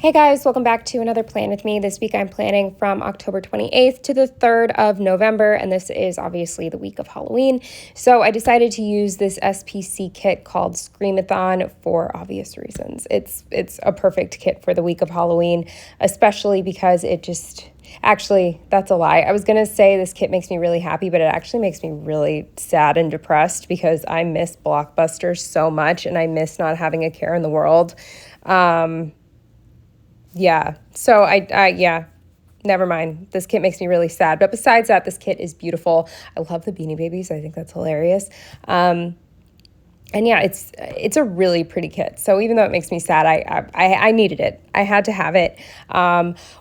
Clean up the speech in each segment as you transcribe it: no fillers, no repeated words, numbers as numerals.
Hey guys, welcome back to another plan with me. This week I'm planning from October 28th to the 3rd of November, and this is obviously the week of Halloween. So I decided to use this SPC kit called Screamathon for obvious reasons. It's a perfect kit for the week of Halloween, especially because it just... Actually, that's a lie. I was going to say this kit makes me really happy, but it actually makes me really sad and depressed because I miss Blockbuster so much and I miss not having a care in the world. Yeah, so never mind. This kit makes me really sad. But besides that, this kit is beautiful. I love the Beanie Babies. I think that's hilarious. And yeah, it's a really pretty kit. So even though it makes me sad, I needed it. I had to have it.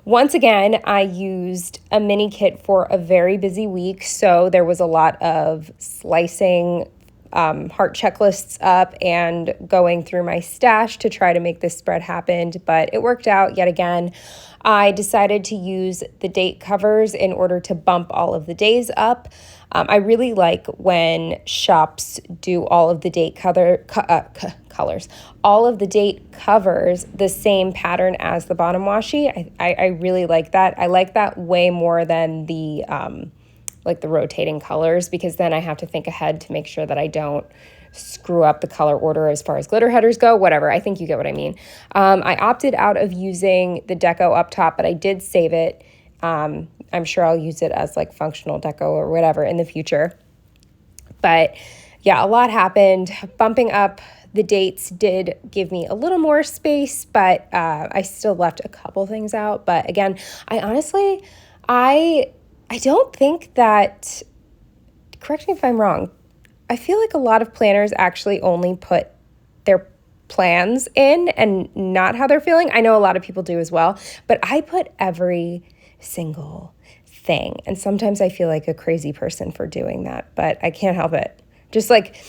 Once again, I used a mini kit for a very busy week. So there was a lot of slicing heart checklists up and going through my stash to try to make this spread happen, but it worked out yet again. I decided to use the date covers in order to bump all of the days up. I really like when shops do all of the date colors, all of the date covers the same pattern as the bottom washi. I really like that. I like that way more than the like the rotating colors, because then I have to think ahead to make sure that I don't screw up the color order as far as glitter headers go, whatever. I think you get what I mean. I opted out of using the deco up top, but I did save it. I'm sure I'll use it as like functional deco or whatever in the future. But yeah, a lot happened. Bumping up the dates did give me a little more space, but I still left a couple things out. But again, I don't think that, correct me if I'm wrong, I feel like a lot of planners actually only put their plans in and not how they're feeling. I know a lot of people do as well, but I put every single thing. And sometimes I feel like a crazy person for doing that, but I can't help it. Just like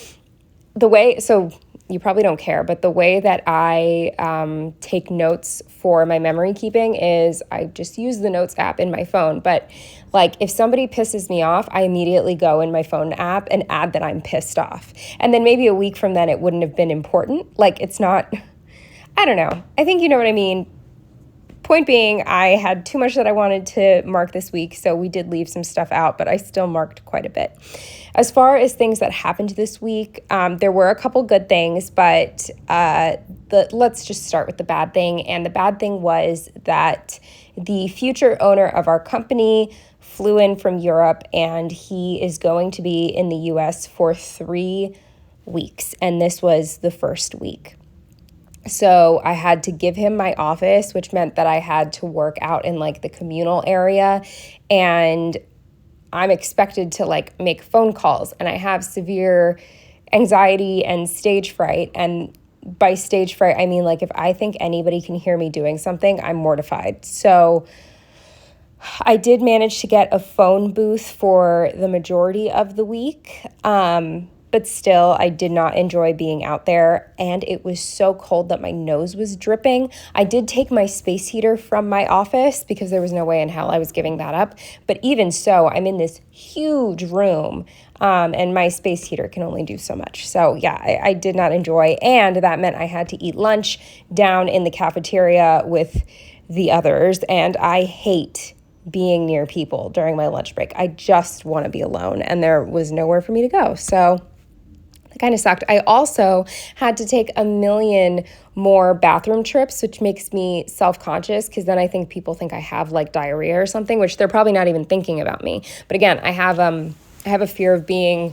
the way, so you probably don't care, but the way that I take notes for my memory keeping is I just use the notes app in my phone. But like if somebody pisses me off, I immediately go in my phone app and add that I'm pissed off. And then maybe a week from then it wouldn't have been important. Like it's not, I don't know. I think you know what I mean. Point being, I had too much that I wanted to mark this week, so we did leave some stuff out, but I still marked quite a bit. As far as things that happened this week, there were a couple good things, but let's just start with the bad thing. And the bad thing was that the future owner of our company flew in from Europe, and he is going to be in the US for 3 weeks, and this was the first week. So I had to give him my office, which meant that I had to work out in like the communal area, and I'm expected to like make phone calls, and I have severe anxiety and stage fright. And by stage fright, I mean like if I think anybody can hear me doing something, I'm mortified. So I did manage to get a phone booth for the majority of the week. But still, I did not enjoy being out there, and it was so cold that my nose was dripping. I did take my space heater from my office because there was no way in hell I was giving that up. But even so, I'm in this huge room, and my space heater can only do so much. So yeah, I did not enjoy, and that meant I had to eat lunch down in the cafeteria with the others, and I hate being near people during my lunch break. I just want to be alone, and there was nowhere for me to go. So kind of sucked. I also had to take a million more bathroom trips, which makes me self-conscious because then I think people think I have like diarrhea or something, which they're probably not even thinking about me. But again, I have a fear of being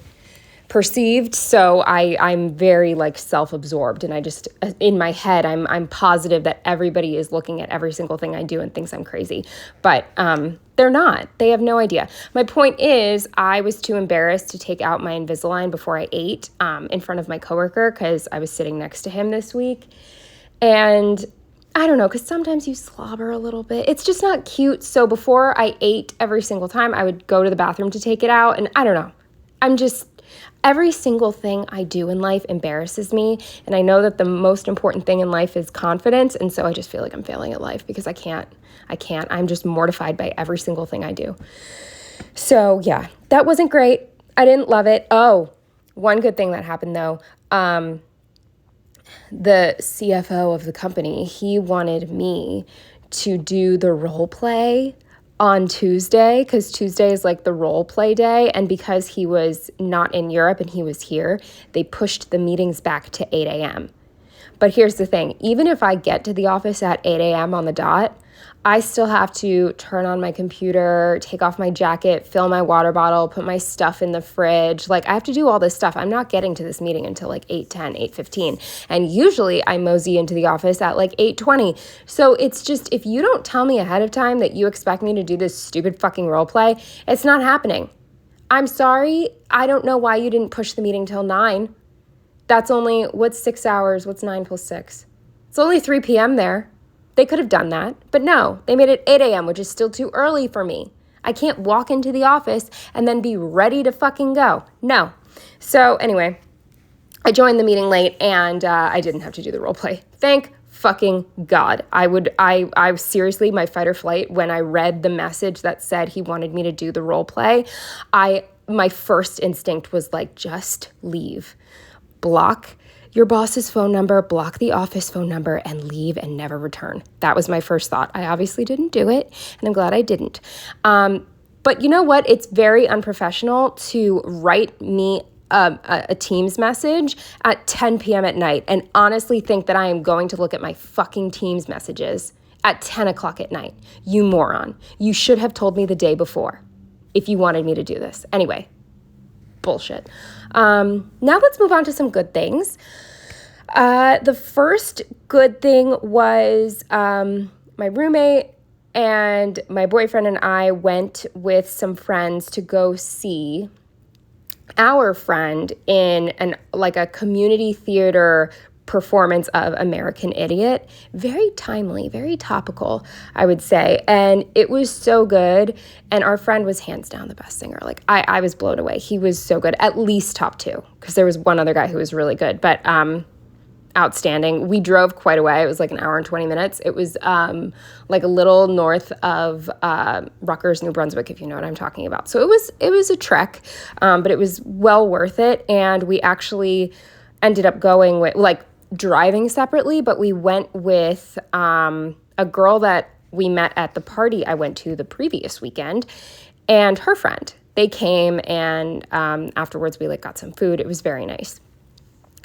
perceived, so I'm very like self-absorbed, and I just in my head I'm positive that everybody is looking at every single thing I do and thinks I'm crazy, but they're not. They have no idea. My point is, I was too embarrassed to take out my Invisalign before I ate in front of my coworker because I was sitting next to him this week, and I don't know, because sometimes you slobber a little bit. It's just not cute. So before I ate every single time, I would go to the bathroom to take it out, and I don't know. Every single thing I do in life embarrasses me, and I know that the most important thing in life is confidence, and so I just feel like I'm failing at life because I can't. I'm just mortified by every single thing I do. So yeah, that wasn't great. I didn't love it. Oh, one good thing that happened though. the CFO of the company, he wanted me to do the role play on Tuesday, because Tuesday is like the role play day. And because he was not in Europe and he was here, they pushed the meetings back to 8 a.m. But here's the thing, even if I get to the office at 8 a.m. on the dot, I still have to turn on my computer, take off my jacket, fill my water bottle, put my stuff in the fridge. Like, I have to do all this stuff. I'm not getting to this meeting until like 8:10, 8:15. And usually I mosey into the office at like 8:20. So it's just, if you don't tell me ahead of time that you expect me to do this stupid fucking role play, it's not happening. I'm sorry. I don't know why you didn't push the meeting till 9. That's only, what's 6 hours? What's 9 plus 6? It's only 3 p.m. there. They could have done that, but no, they made it 8 a.m., which is still too early for me. I can't walk into the office and then be ready to fucking go. No. So anyway, I joined the meeting late and I didn't have to do the role play. Thank fucking God. I seriously, my fight or flight, when I read the message that said he wanted me to do the role play, my first instinct was like, just leave. Block your boss's phone number, block the office phone number, and leave and never return. That was my first thought. I obviously didn't do it, and I'm glad I didn't. But you know what? It's very unprofessional to write me a Teams message at 10 p.m. at night and honestly think that I am going to look at my fucking Teams messages at 10 o'clock at night. You moron. You should have told me the day before if you wanted me to do this. Anyway, bullshit. Now let's move on to some good things. The first good thing was my roommate and my boyfriend and I went with some friends to go see our friend in a community theater performance of American Idiot. Very timely, very topical, I would say. And it was so good. And our friend was hands down the best singer. Like, I was blown away. He was so good, at least top 2, because there was one other guy who was really good, but outstanding. We drove quite a way. It was like an hour and 20 minutes. It was like a little north of Rutgers, New Brunswick, if you know what I'm talking about. So it was a trek, but it was well worth it. And we actually ended up going with, like, driving separately, but we went with a girl that we met at the party I went to the previous weekend and her friend. They came and afterwards we got some food. It was very nice.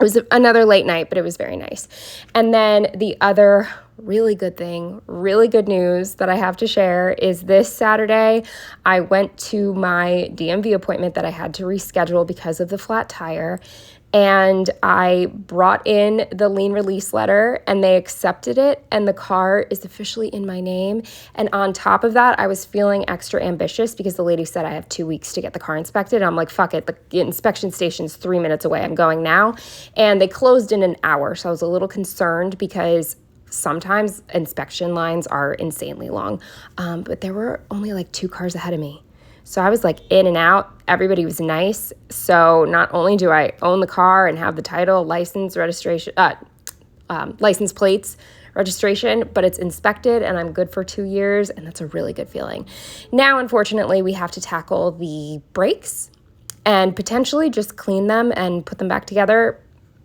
It was another late night, but it was very nice. And then the other really good thing, really good news that I have to share is this Saturday, I went to my DMV appointment that I had to reschedule because of the flat tire. And I brought in the lien release letter and they accepted it and the car is officially in my name. And on top of that, I was feeling extra ambitious because the lady said I have 2 weeks to get the car inspected. I'm like, fuck it, the inspection station's 3 minutes away. I'm going now. And they closed in an hour. So I was a little concerned because sometimes inspection lines are insanely long. But there were only like 2 cars ahead of me. So I was like in and out. Everybody was nice. So not only do I own the car and have the title, license, registration, license plates, registration, but it's inspected and I'm good for 2 years. And that's a really good feeling. Now, unfortunately, we have to tackle the brakes and potentially just clean them and put them back together.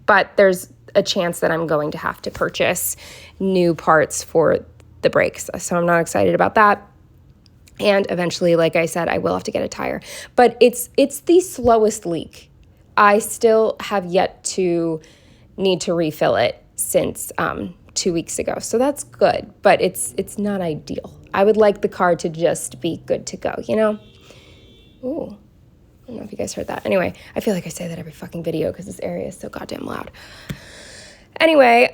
But there's a chance that I'm going to have to purchase new parts for the brakes. So I'm not excited about that. And eventually, like I said, I will have to get a tire. But it's the slowest leak. I still have yet to need to refill it since 2 weeks ago. So that's good, but it's not ideal. I would like the car to just be good to go, you know? Ooh, I don't know if you guys heard that. Anyway, I feel like I say that every fucking video because this area is so goddamn loud. Anyway,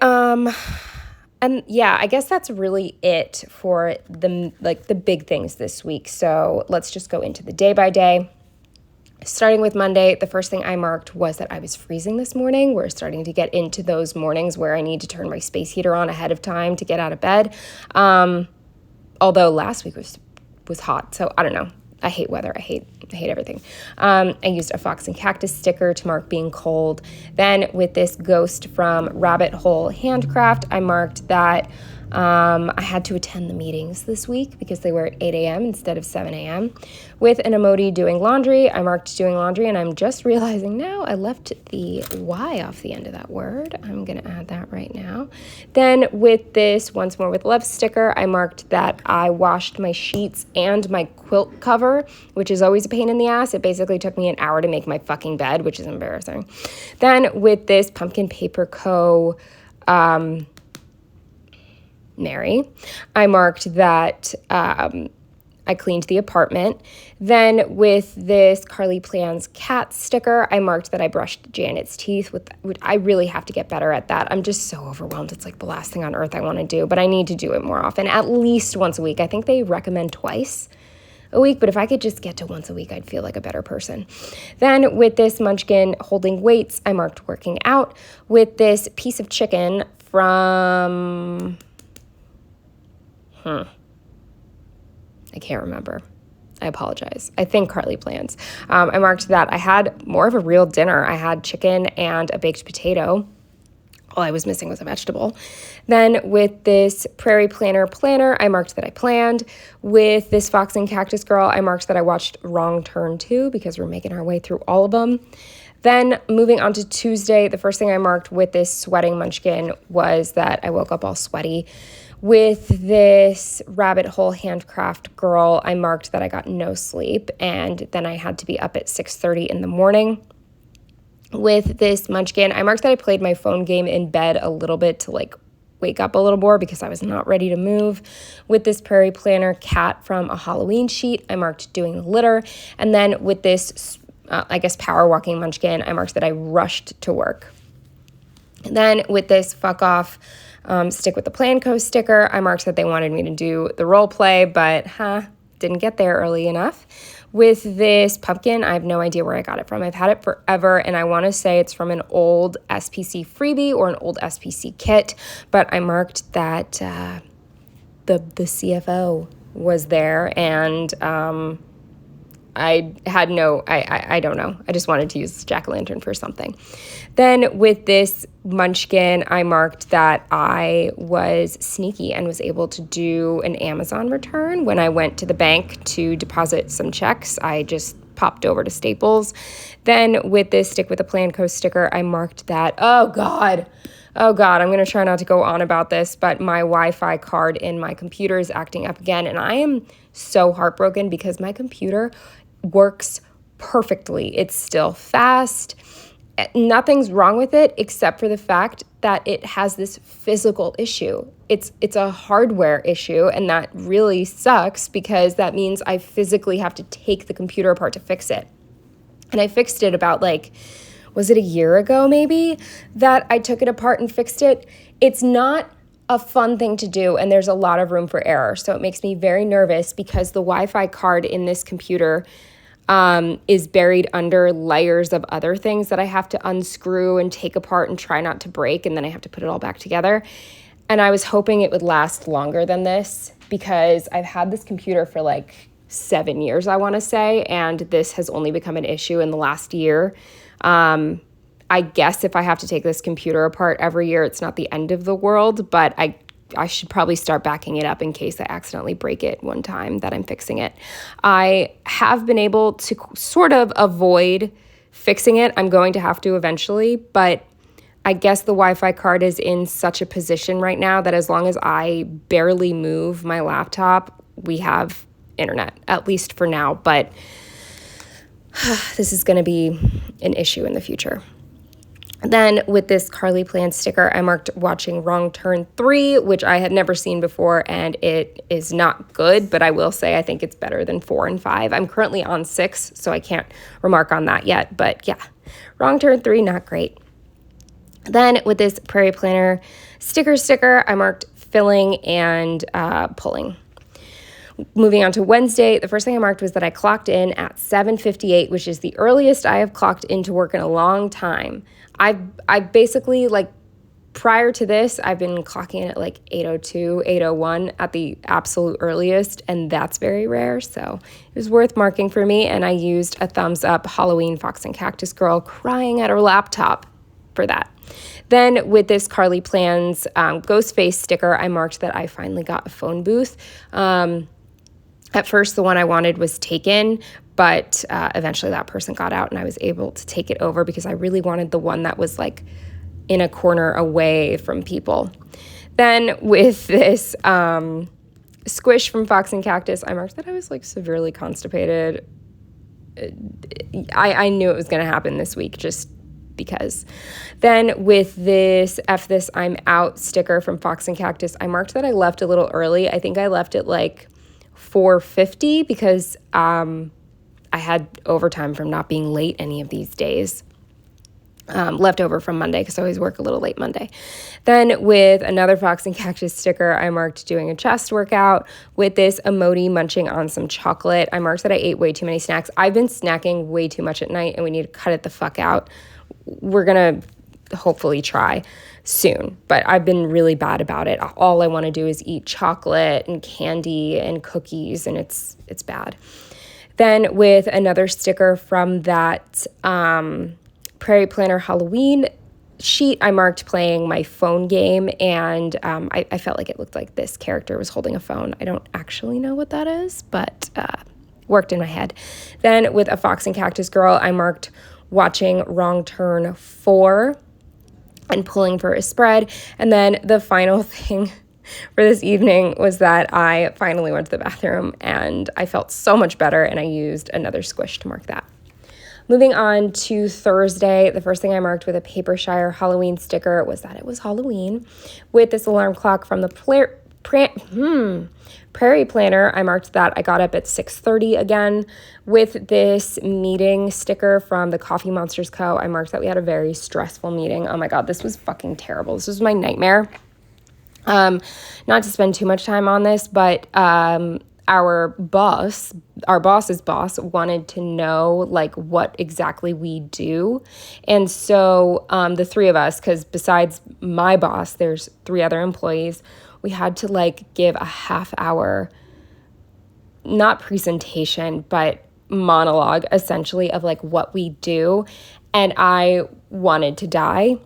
and yeah, I guess that's really it for the big things this week. So let's just go into the day by day. Starting with Monday, the first thing I marked was that I was freezing this morning. We're starting to get into those mornings where I need to turn my space heater on ahead of time to get out of bed. Although last week was hot, so I don't know. I hate weather. I hate everything. I used a fox and cactus sticker to mark being cold. Then with this ghost from Rabbit Hole Handcraft, I marked that I had to attend the meetings this week because they were at 8 a.m. instead of 7 a.m. With an emoji doing laundry, I marked doing laundry, and I'm just realizing now I left the Y off the end of that word. I'm going to add that right now. Then with this once more with love sticker, I marked that I washed my sheets and my quilt cover, which is always a pain in the ass. It basically took me an hour to make my fucking bed, which is embarrassing. Then with this Pumpkin Paper Co. Mary, I marked that I cleaned the apartment. Then with this Carly Plans cat sticker, I marked that I brushed Janet's teeth. I really have to get better at that. I'm just so overwhelmed. It's like the last thing on earth I want to do, but I need to do it more often, at least once a week. I think they recommend twice a week, but if I could just get to once a week, I'd feel like a better person. Then with this Munchkin holding weights, I marked working out. With this piece of chicken from... I can't remember. I apologize. I think Carly Plans. I marked that I had more of a real dinner. I had chicken and a baked potato. All I was missing was a vegetable. Then with this Prairie Planner, I marked that I planned. With this Fox and Cactus Girl, I marked that I watched Wrong Turn 2 because we're making our way through all of them. Then moving on to Tuesday, the first thing I marked with this Sweating Munchkin was that I woke up all sweaty. With this Rabbit Hole Handcraft Girl, I marked that I got no sleep, and then I had to be up at 6:30 in the morning. With this Munchkin, I marked that I played my phone game in bed a little bit to like wake up a little more because I was not ready to move. With this Prairie Planner cat from a Halloween sheet, I marked doing the litter. And then with this, Power Walking Munchkin, I marked that I rushed to work. And then with this Fuck Off Stick with the Plan Co. sticker, I marked that they wanted me to do the role play, but didn't get there early enough. With this pumpkin, I have no idea where I got it from. I've had it forever, and I want to say it's from an old SPC freebie or an old SPC kit, but I marked that the CFO was there, and I don't know. I just wanted to use jack-o'-lantern for something. Then with this Munchkin, I marked that I was sneaky and was able to do an Amazon return. When I went to the bank to deposit some checks, I just popped over to Staples. Then with this Stick with the Plan Co. sticker, I marked that, oh God, I'm going to try not to go on about this, but my Wi-Fi card in my computer is acting up again, and I am so heartbroken because my computer works perfectly. It's still fast. Nothing's wrong with it except for the fact that it has this physical issue. It's a hardware issue, and that really sucks because that means I physically have to take the computer apart to fix it. And I fixed it about was it a year ago maybe that I took it apart and fixed it? It's not a fun thing to do, and there's a lot of room for error. So it makes me very nervous because the Wi-Fi card in this computer is buried under layers of other things that I have to unscrew and take apart and try not to break, and then I have to put it all back together. And I was hoping it would last longer than this because I've had this computer for 7 years, I want to say, and this has only become an issue in the last year. I guess if I have to take this computer apart every year, it's not the end of the world, but I should probably start backing it up in case I accidentally break it one time that I'm fixing it. I have been able to sort of avoid fixing it. I'm going to have to eventually, but I guess the Wi-Fi card is in such a position right now that as long as I barely move my laptop, we have internet, at least for now, but this is going to be an issue in the future. Then with this Carly Plan sticker, I marked watching Wrong Turn 3, which I had never seen before, and it is not good, but I will say I think it's better than 4 and 5. I'm currently on 6, so I can't remark on that yet, but yeah, Wrong Turn 3, not great. Then with this Prairie Planner sticker, I marked filling and pulling. Moving on to Wednesday, the first thing I marked was that I clocked in at 7:58, which is the earliest I have clocked into work in a long time. I've basically, prior to this, I've been clocking in at 8:02, 8:01 at the absolute earliest, and that's very rare, so it was worth marking for me, and I used a thumbs up Halloween Fox and Cactus Girl crying at her laptop for that. Then with this Carly Plans ghost face sticker, I marked that I finally got a phone booth. At first, the one I wanted was taken, but eventually that person got out and I was able to take it over because I really wanted the one that was like in a corner away from people. Then with this squish from Fox and Cactus, I marked that I was like severely constipated. I knew it was going to happen this week just because. Then with this F This I'm Out sticker from Fox and Cactus, I marked that I left a little early. I think I left at like 4:50 because I had overtime from not being late any of these days. Left over from Monday because I always work a little late Monday. Then with another Fox and Cactus sticker, I marked doing a chest workout. With this emoji munching on some chocolate, I marked that I ate way too many snacks. I've been snacking way too much at night and we need to cut it the fuck out. We're going to hopefully try soon, but I've been really bad about it. All I want to do is eat chocolate and candy and cookies, and it's bad. Then with another sticker from that Prairie Planner Halloween sheet, I marked playing my phone game, and I felt like it looked like this character was holding a phone. I don't actually know what that is, but worked in my head. Then with a Fox and Cactus girl, I marked watching Wrong Turn 4 and pulling for a spread. And then the final thing for this evening was that I finally went to the bathroom and I felt so much better, and I used another squish to mark that. Moving on to Thursday, the first thing I marked with a Papershire Halloween sticker was that it was Halloween. With this alarm clock from the Prairie Planner, I marked that I got up at 6:30 again. With this meeting sticker from the Coffee Monsters Co., I marked that we had a very stressful meeting. Oh my God, this was fucking terrible. This was my nightmare. Not to spend too much time on this, but our boss's boss wanted to know like what exactly we do. And so the three of us, because besides my boss, there's 3 other employees, we had to like give a half-hour, not presentation, but monologue essentially of like what we do. And I wanted to die.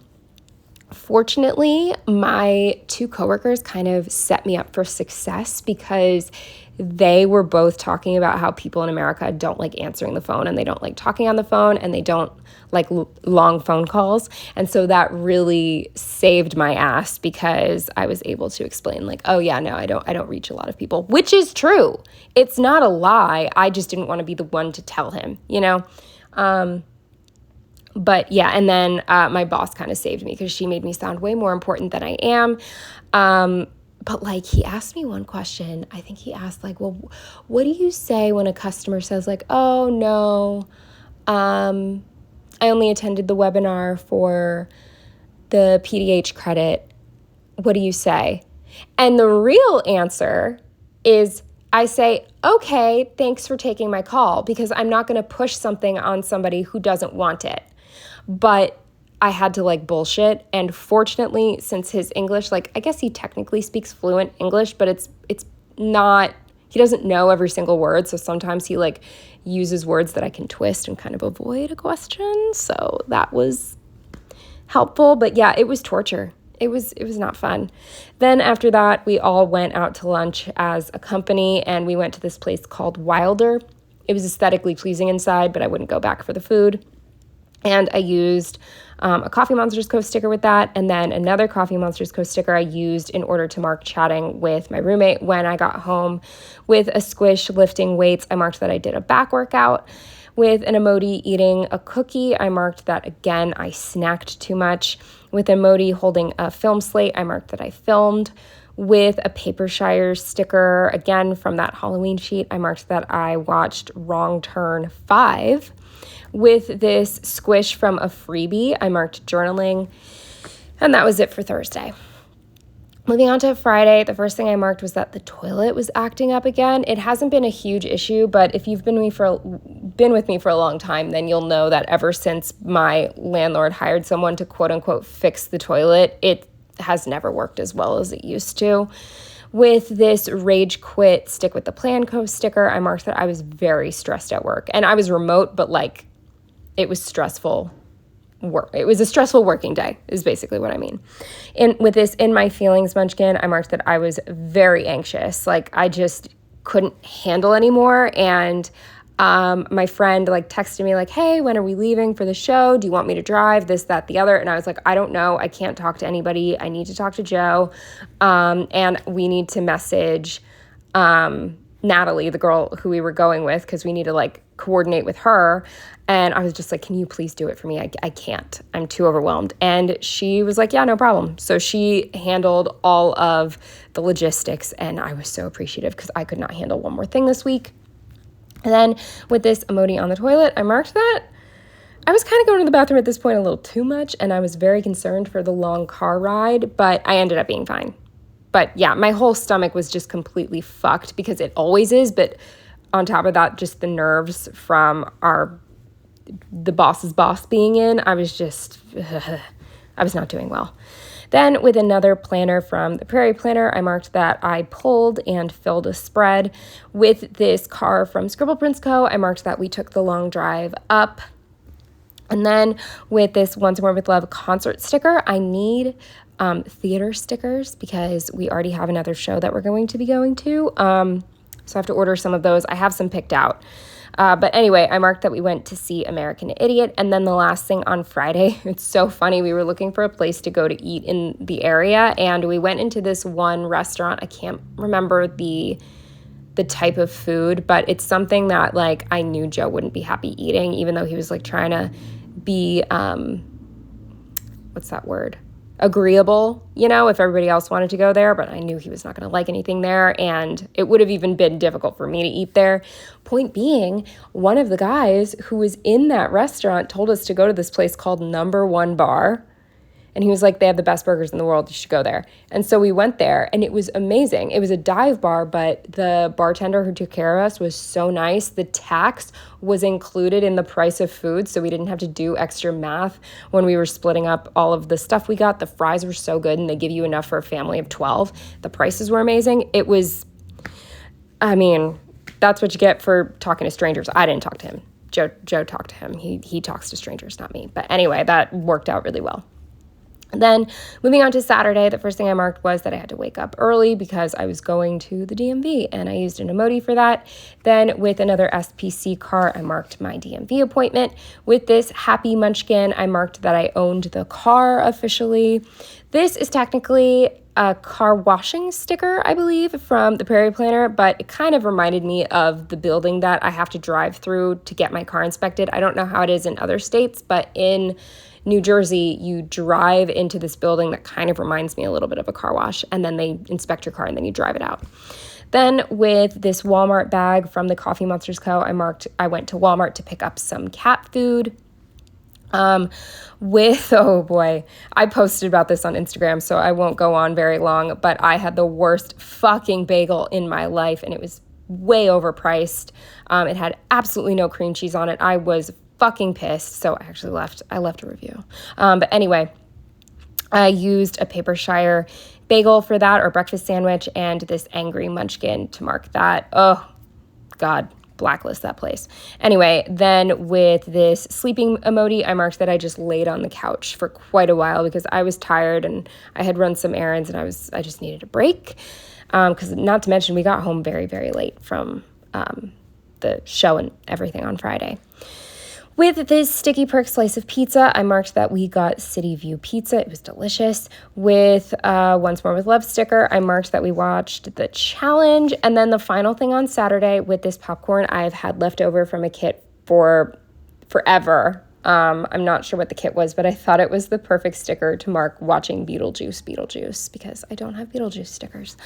Fortunately, my 2 coworkers kind of set me up for success because they were both talking about how people in America don't like answering the phone, and they don't like talking on the phone, and they don't like long phone calls. And so that really saved my ass because I was able to explain like, oh yeah, no, I don't reach a lot of people, which is true. It's not a lie. I just didn't want to be the one to tell him, you know? But yeah, and then my boss kind of saved me because she made me sound way more important than I am. But like he asked me one question. I think he asked like, well, what do you say when a customer says like, oh no, I only attended the webinar for the PDH credit. What do you say? And the real answer is I say, okay, thanks for taking my call, because I'm not going to push something on somebody who doesn't want it. But I had to like bullshit. And fortunately, since his English, like I guess he technically speaks fluent English, but it's not, he doesn't know every single word. So sometimes he like uses words that I can twist and kind of avoid a question. So that was helpful. But yeah, it was torture. It was not fun. Then after that, we all went out to lunch as a company, and we went to this place called Wilder. It was aesthetically pleasing inside, but I wouldn't go back for the food. And I used a Coffee Monsters Co. sticker with that, and then another Coffee Monsters Co. sticker I used in order to mark chatting with my roommate when I got home. With a squish lifting weights, I marked that I did a back workout. With an emoji eating a cookie, I marked that, again, I snacked too much. With an emoji holding a film slate, I marked that I filmed. With a Papershire sticker, again, from that Halloween sheet, I marked that I watched Wrong Turn 5. With this squish from a freebie, I marked journaling. And that was it for Thursday. Moving on to Friday, the first thing I marked was that the toilet was acting up again. It hasn't been a huge issue, but if you've been with me for a long time, then you'll know that ever since my landlord hired someone to quote unquote fix the toilet, it has never worked as well as it used to. With this Rage Quit Stick with the Plan Co. sticker, I marked that I was very stressed at work. And I was remote, but like it was stressful work. It was a stressful working day is basically what I mean. And with this in my feelings munchkin, I marked that I was very anxious. Like I just couldn't handle anymore. And my friend like texted me like, hey, when are we leaving for the show? Do you want me to drive? This, that, the other. And I was like, I don't know. I can't talk to anybody. I need to talk to Joe. And we need to message Natalie, the girl who we were going with, because we need to like coordinate with her. And I was just like, can you please do it for me? I can't. I'm too overwhelmed. And she was like, yeah, no problem. So she handled all of the logistics, and I was so appreciative because I could not handle one more thing this week. And then with this emoji on the toilet, I marked that I was kind of going to the bathroom at this point a little too much, and I was very concerned for the long car ride, but I ended up being fine. But yeah, my whole stomach was just completely fucked because it always is. But on top of that, just the nerves from the boss's boss being in, I was just, I was not doing well. Then with another planner from the Prairie Planner, I marked that I pulled and filled a spread. With this car from Scribble Prints Co., I marked that we took the long drive up. And then with this Once More With Love concert sticker, I need theater stickers because we already have another show that we're going to be going to. So I have to order some of those. I have some picked out. But anyway, I marked that we went to see American Idiot. And then the last thing on Friday, it's so funny. We were looking for a place to go to eat in the area, and we went into this one restaurant. I can't remember the type of food, but it's something that like I knew Joe wouldn't be happy eating, even though he was like trying to be, what's that word? Agreeable, you know, if everybody else wanted to go there, but I knew he was not going to like anything there, and it would have even been difficult for me to eat there. Point being, one of the guys who was in that restaurant told us to go to this place called Number One Bar, and he was like, they have the best burgers in the world, you should go there. And so we went there, and it was amazing. It was a dive bar, but the bartender who took care of us was so nice. The tax was included in the price of food, so we didn't have to do extra math when we were splitting up all of the stuff we got. The fries were so good, and they give you enough for a family of 12. The prices were amazing. It was, I mean, that's what you get for talking to strangers. I didn't talk to him. Joe talked to him. He talks to strangers, not me. But anyway, that worked out really well. Then moving on to Saturday, the first thing I marked was that I had to wake up early because I was going to the DMV, and I used an emoji for that. Then with another SPC car, I marked my DMV appointment. With this Happy Munchkin, I marked that I owned the car officially. This is technically a car washing sticker, I believe, from the Prairie Planner, but it kind of reminded me of the building that I have to drive through to get my car inspected. I don't know how it is in other states, but in New Jersey, you drive into this building that kind of reminds me a little bit of a car wash, and then they inspect your car and then you drive it out. Then with this Walmart bag from the Coffee Monsters Co., I went to Walmart to pick up some cat food. Oh boy, I posted about this on Instagram, so I won't go on very long, but I had the worst fucking bagel in my life, and it was way overpriced. It had absolutely no cream cheese on it. I was fucking pissed, so I actually left a review. But anyway, I used a Paper Shire bagel for that, or breakfast sandwich, and this Angry Munchkin to mark that. Oh, God, blacklist that place. Anyway, then with this sleeping emoji, I marked that I just laid on the couch for quite a while because I was tired and I had run some errands and I just needed a break. Because not to mention, we got home very, very late from the show and everything on Friday. With this Sticky Perk slice of pizza, I marked that we got City View pizza. It was delicious. With Once More With Love sticker, I marked that we watched The Challenge. And then the final thing on Saturday with this popcorn, I've had left over from a kit for forever. I'm not sure what the kit was, but I thought it was the perfect sticker to mark watching Beetlejuice, because I don't have Beetlejuice stickers.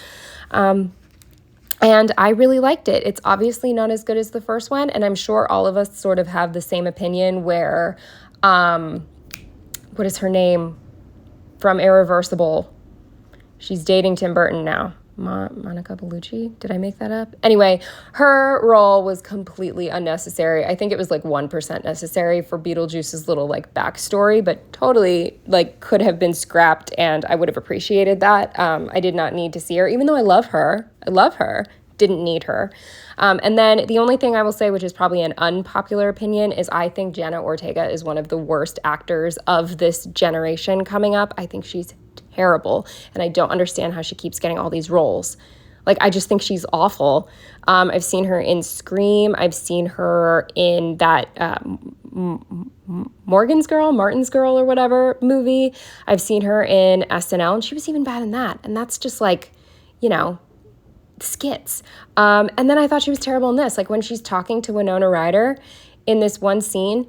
And I really liked it. It's obviously not as good as the first one, and I'm sure all of us sort of have the same opinion where, what is her name from Irreversible? She's dating Tim Burton now. Monica Bellucci? Did I make that up? Anyway, her role was completely unnecessary. I think it was like 1% necessary for Beetlejuice's little like backstory, but totally like could have been scrapped, and I would have appreciated that. I did not need to see her, even though I love her. didn't need her. And then the only thing I will say, which is probably an unpopular opinion, is I think Jenna Ortega is one of the worst actors of this generation coming up. I think she's terrible, and I don't understand how she keeps getting all these roles. Like, I just think she's awful. I've seen her in Scream. I've seen her in that Martin's Girl or whatever movie. I've seen her in SNL, and she was even bad in that. And that's just like, skits. And then I thought she was terrible in this. Like, when she's talking to Winona Ryder in this one scene,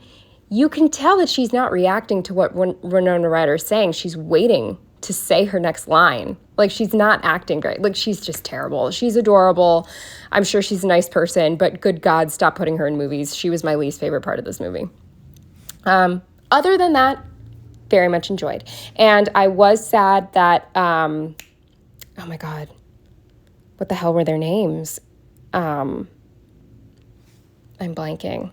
you can tell that she's not reacting to what Winona Ryder is saying. She's waiting to say her next line. Like, she's not acting great. Like, she's just terrible. She's adorable. I'm sure she's a nice person, but good God, stop putting her in movies. She was my least favorite part of this movie. Other than that, very much enjoyed. And I was sad that, oh my God, what the hell were their names? I'm blanking.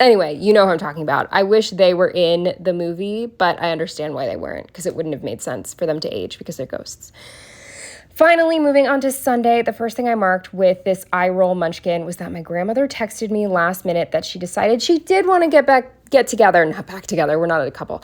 Anyway, you know who I'm talking about. I wish they were in the movie, but I understand why they weren't, because it wouldn't have made sense for them to age because they're ghosts. Finally, moving on to Sunday, the first thing I marked with this eye roll munchkin was that my grandmother texted me last minute that she decided she did want to get together. Not back together. We're not a couple.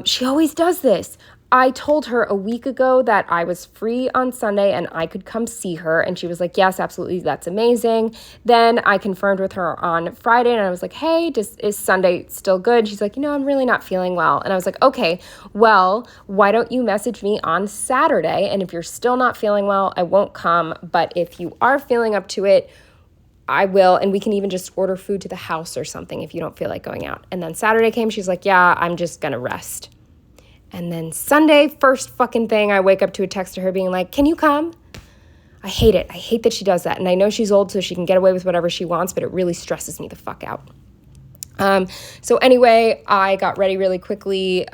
She always does this. I told her a week ago that I was free on Sunday and I could come see her. And she was like, yes, absolutely. That's amazing. Then I confirmed with her on Friday and I was like, hey, is Sunday still good? She's like, I'm really not feeling well. And I was like, okay, well, why don't you message me on Saturday? And if you're still not feeling well, I won't come. But if you are feeling up to it, I will. And we can even just order food to the house or something if you don't feel like going out. And then Saturday came. She's like, yeah, I'm just going to rest. And then Sunday, first fucking thing, I wake up to a text to her being like, can you come? I hate it. I hate that she does that. And I know she's old, so she can get away with whatever she wants, but it really stresses me the fuck out. So anyway, I got ready really quickly.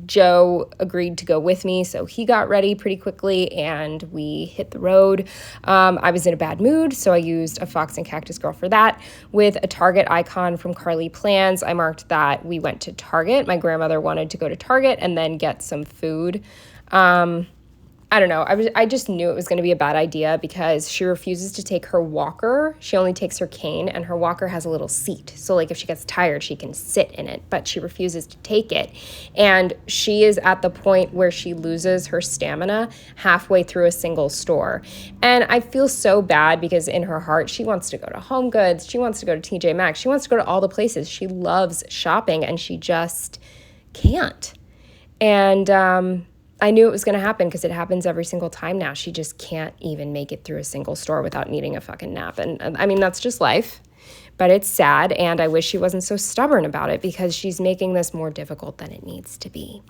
Joe agreed to go with me, so he got ready pretty quickly and we hit the road. I was in a bad mood, so I used a Fox and Cactus Girl for that. With a Target icon from Carly Plans, I marked that we went to Target. My grandmother wanted to go to Target and then get some food. I don't know. I just knew it was going to be a bad idea because she refuses to take her walker. She only takes her cane, and her walker has a little seat. So, like, if she gets tired, she can sit in it, but she refuses to take it. And she is at the point where she loses her stamina halfway through a single store. And I feel so bad because in her heart, she wants to go to Home Goods. She wants to go to TJ Maxx. She wants to go to all the places. She loves shopping, and she just can't. And, I knew it was going to happen because it happens every single time now. She just can't even make it through a single store without needing a fucking nap. And I mean, that's just life, but it's sad. And I wish she wasn't so stubborn about it because she's making this more difficult than it needs to be.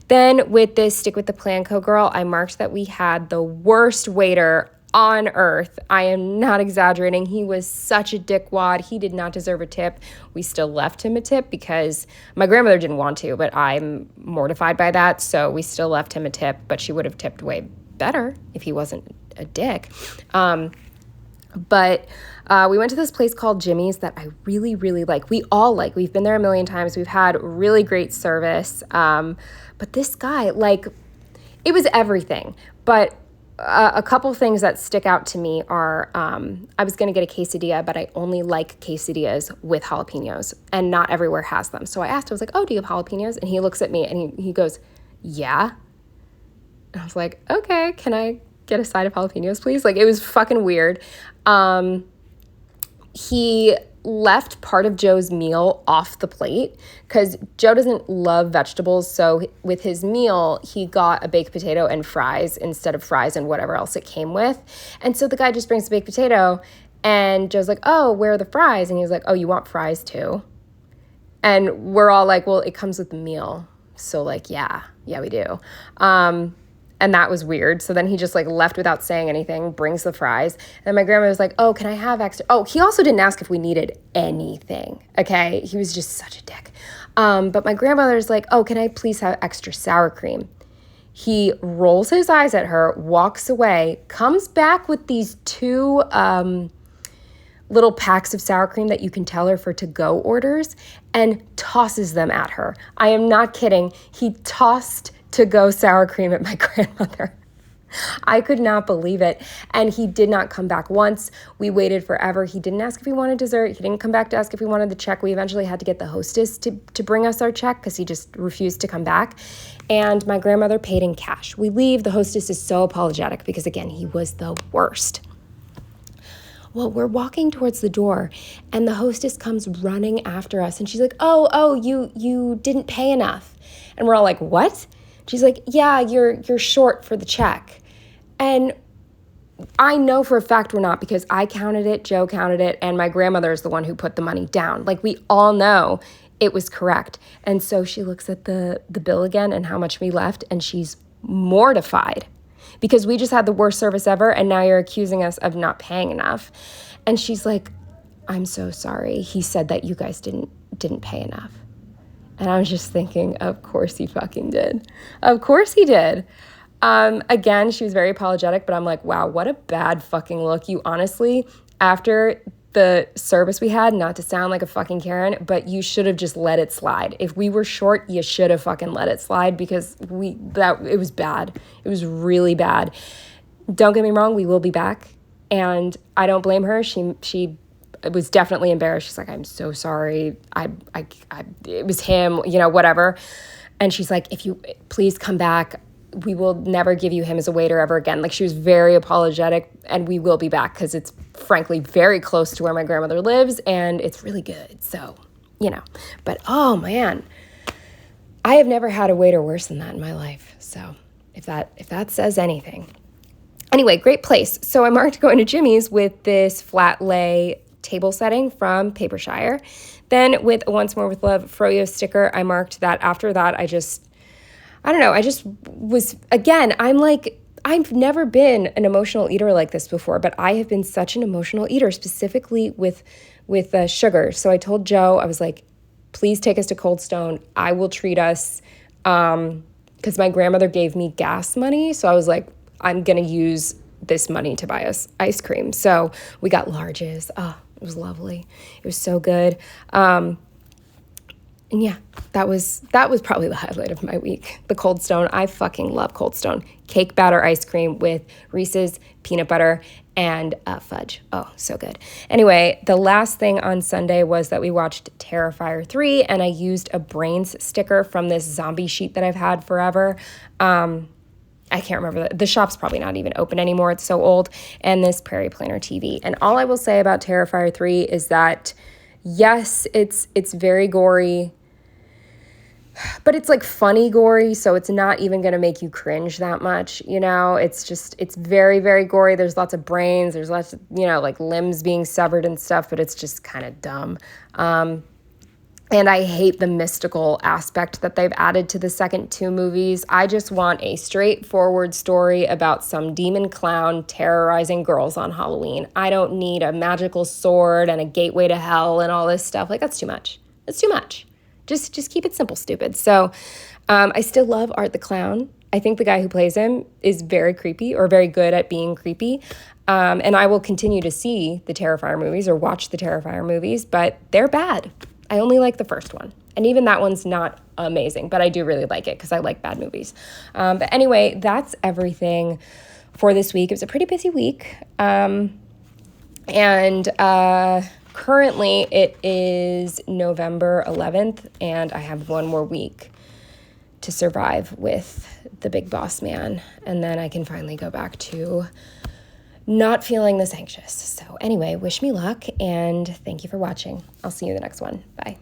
Then with this Stick with the Plan Co girl, I marked that we had the worst waiter on earth. I am not exaggerating. He was such a dickwad. He did not deserve a tip. We still left him a tip because my grandmother didn't want to, but I'm mortified by that. So we still left him a tip, but she would have tipped way better if he wasn't a dick. But we went to this place called Jimmy's that I really, really like. We all like. We've been there a million times. We've had really great service. But this guy, like, it was everything. But a couple things that stick out to me are I was going to get a quesadilla, but I only like quesadillas with jalapenos, and not everywhere has them. So I asked, I was like, oh, do you have jalapenos? And he looks at me and he goes, yeah. And I was like, okay, can I get a side of jalapenos, please? Like, it was fucking weird. He left part of Joe's meal off the plate because Joe doesn't love vegetables. So with his meal, he got a baked potato and fries instead of fries and whatever else it came with. And so the guy just brings the baked potato and Joe's like, oh, where are the fries? And he's like, oh, you want fries too? And we're all like, well, it comes with the meal. So like, yeah, we do. And that was weird. So then he just like left without saying anything, brings the fries. And my grandma was like, oh, can I have extra? Oh, he also didn't ask if we needed anything. Okay. He was just such a dick. But my grandmother's like, oh, can I please have extra sour cream? He rolls his eyes at her, walks away, comes back with these two little packs of sour cream that you can tell are for to-go orders and tosses them at her. I am not kidding. He tossed to-go sour cream at my grandmother. I could not believe it. And he did not come back once. We waited forever. He didn't ask if we wanted dessert. He didn't come back to ask if we wanted the check. We eventually had to get the hostess to bring us our check because he just refused to come back. And my grandmother paid in cash. We leave. The hostess is so apologetic because, again, he was the worst. Well, we're walking towards the door, and the hostess comes running after us, and she's like, oh, you didn't pay enough. And we're all like, what? She's like, yeah, you're short for the check. And I know for a fact we're not, because I counted it, Joe counted it, and my grandmother is the one who put the money down. Like, we all know it was correct. And so she looks at the bill again and how much we left, and she's mortified because we just had the worst service ever, and now you're accusing us of not paying enough. And she's like, I'm so sorry. He said that you guys didn't pay enough. And I was just thinking, of course he fucking did. Of course he did. Again, she was very apologetic, but I'm like, wow, what a bad fucking look. You honestly, after the service we had, not to sound like a fucking Karen, but you should have just let it slide. If we were short, you should have fucking let it slide, because it was bad. It was really bad. Don't get me wrong, we will be back, and I don't blame her. She was definitely embarrassed. She's like, I'm so sorry. It was him, whatever. And she's like, if you please come back, we will never give you him as a waiter ever again. Like, she was very apologetic, and we will be back because it's frankly very close to where my grandmother lives, and it's really good. So, but oh man, I have never had a waiter worse than that in my life. So if that says anything. Anyway, great place. So I marked going to Jimmy's with this flat lay table setting from Papershire. Then with a Once More with Love Froyo sticker, I marked that. After that, I don't know, I just was, again, I've never been an emotional eater like this before, but I have been such an emotional eater, specifically with sugar. So I told Joe, I was like, please take us to Cold Stone. I will treat us, because my grandmother gave me gas money. So I was like, I'm going to use this money to buy us ice cream. So we got larges. Oh, it was lovely. It was so good. And yeah, that was probably the highlight of my week. The Cold Stone. I fucking love Cold Stone. Cake batter ice cream with Reese's, peanut butter, and fudge. Oh, so good. Anyway, the last thing on Sunday was that we watched Terrifier 3, and I used a brains sticker from this zombie sheet that I've had forever. I can't remember. The shop's probably not even open anymore. It's so old. And this Prairie Planner TV. And all I will say about Terrifier 3 is that, yes, it's very gory, but it's like funny gory, so it's not even going to make you cringe that much, it's very, very gory. There's lots of brains, there's lots of, like limbs being severed and stuff, but it's just kind of dumb. And I hate the mystical aspect that they've added to the second two movies. I just want a straightforward story about some demon clown terrorizing girls on Halloween. I don't need a magical sword and a gateway to hell and all this stuff. Like, that's too much. That's too much. Just keep it simple, stupid. So I still love Art the Clown. I think the guy who plays him is very creepy, or very good at being creepy. And I will continue to see the Terrifier movies or watch the Terrifier movies, but they're bad. I only like the first one. And even that one's not amazing, but I do really like it because I like bad movies. But anyway, that's everything for this week. It was a pretty busy week. Currently, it is November 11th, and I have one more week to survive with the big boss man, and then I can finally go back to not feeling this anxious. So anyway, wish me luck, and thank you for watching. I'll see you in the next one. Bye.